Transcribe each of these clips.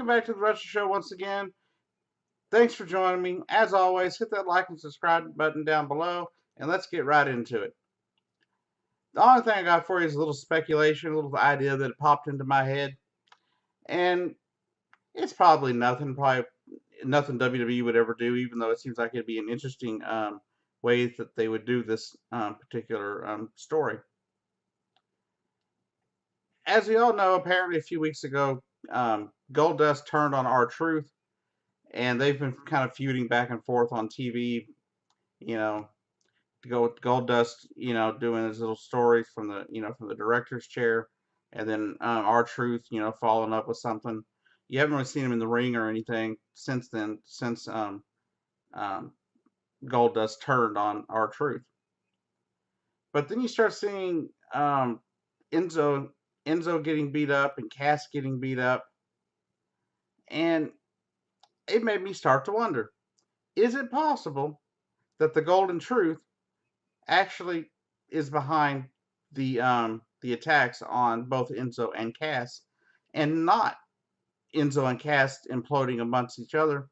back to the Wrestle Show once again. Thanks for joining me. As always, hit that like and subscribe button down below, and let's get right into it. The only thing I got for you is a little speculation, a little idea that popped into my head, and it's probably nothing WWE would ever do, even though it seems like it'd be an interesting way that they would do this particular story. As we all know, apparently a few weeks ago, Goldust turned on R-Truth, and they've been kind of feuding back and forth on TV. You know, to go with Goldust, doing his little stories from the director's chair, and then R-Truth, following up with something. You haven't really seen him in the ring or anything since then, since um, Goldust turned on R-Truth. But then you start seeing Enzo Enzo getting beat up and Cass getting beat up, and it made me start to wonder: is it possible that the Golden Truth actually is behind the attacks on both Enzo and Cass, and not Enzo and Cass imploding amongst each other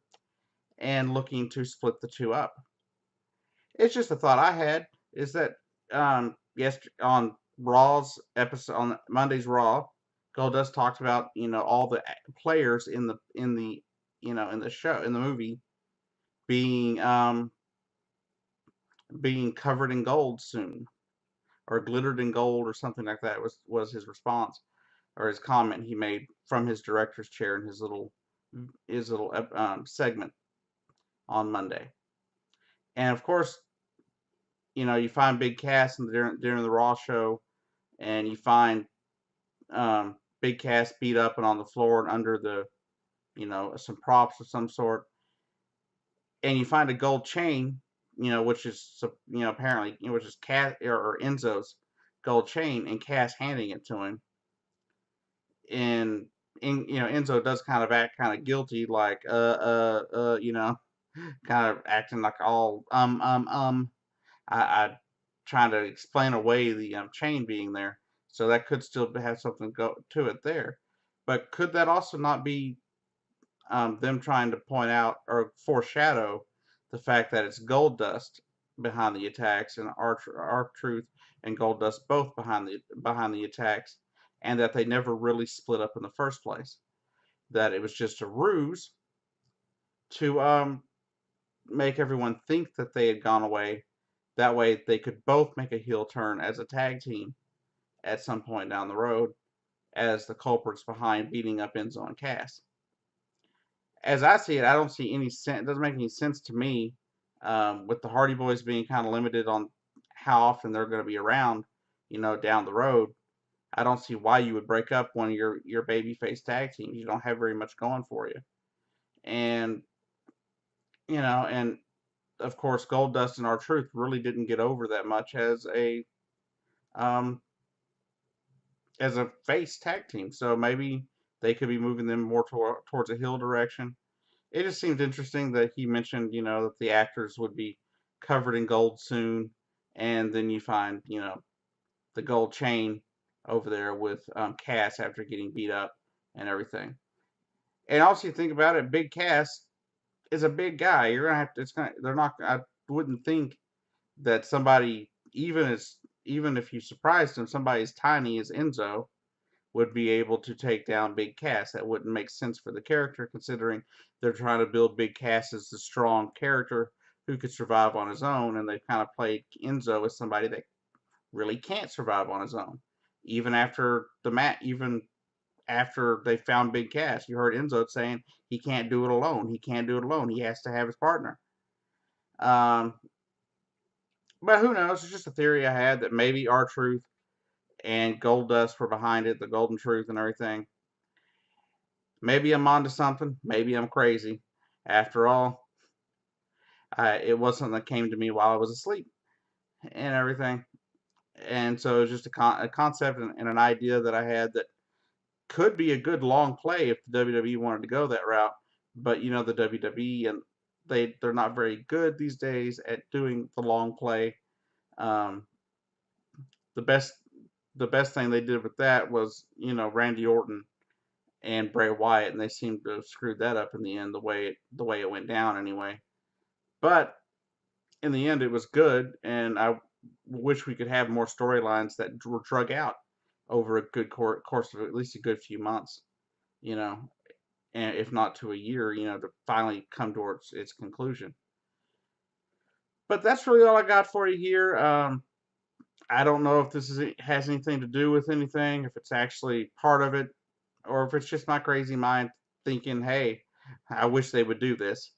and looking to split the two up? It's just a thought I had. Is that on Raw's episode on Monday's Raw, Goldust talked about all the players in the show, in the movie, being being covered in gold soon, or glittered in gold, or something like that was his response, or his comment he made from his director's chair in his little segment on Monday. And of course, you find Big Cass during the Raw show, and you find Big Cass beat up and on the floor and under some props of some sort, and you find a gold chain, which is apparently which is Cass or Enzo's gold chain, and Cass handing it to him, and Enzo does kind of act kind of guilty, like kind of acting like all I trying to explain away the chain being there, so that could still have something go to it there. But could that also not be them trying to point out or foreshadow the fact that it's Goldust behind the attacks, and R-Truth and Goldust both behind the attacks, and that they never really split up in the first place? That it was just a ruse to make everyone think that they had gone away. That way they could both make a heel turn as a tag team at some point down the road as the culprits behind beating up Enzo and Cass. As I see it, I don't see any sense. It doesn't make any sense to me, with the Hardy Boys being kind of limited on how often they're going to be around, down the road. I don't see why you would break up one of your babyface tag teams. You don't have very much going for you, and and of course, Goldust and R-Truth really didn't get over that much um, as a face tag team. So maybe they could be moving them more towards a heel direction. It just seemed interesting that he mentioned, that the actors would be covered in gold soon, and then you find, the gold chain over there with Cass after getting beat up and everything. And also, you think about it, Big Cass is a big guy. You're gonna have to. It's gonna. They're not. I wouldn't think that somebody, even if you surprised him, somebody as tiny as Enzo would be able to take down Big Cass. That wouldn't make sense for the character, considering they're trying to build Big Cass as the strong character who could survive on his own, and they've kind of played Enzo as somebody that really can't survive on his own. Even after even after they found Big Cass, you heard Enzo saying he can't do it alone. He can't do it alone. He has to have his partner. Um, but who knows? It's just a theory I had that maybe R-Truth and Goldust were behind it, the Golden Truth and everything. Maybe I'm onto something. Maybe I'm crazy. After all, it was something that came to me while I was asleep and everything. And so it was just a concept and an idea that I had that could be a good long play if the WWE wanted to go that route. But the WWE, and they're not very good these days at doing the long play. Um, the best thing they did with that was Randy Orton and Bray Wyatt, and they seemed to have screwed that up in the end, the way it went down anyway. But in the end, it was good, and I wish we could have more storylines that were drug out over a good course of at least a good few months, you know, and if not to a year, to finally come towards its conclusion. But that's really all I got for you here. I don't know if has anything to do with anything, if it's actually part of it, or if it's just my crazy mind thinking, hey, I wish they would do this.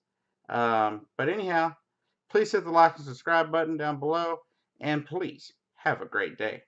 But anyhow, please hit the like and subscribe button down below, and please have a great day.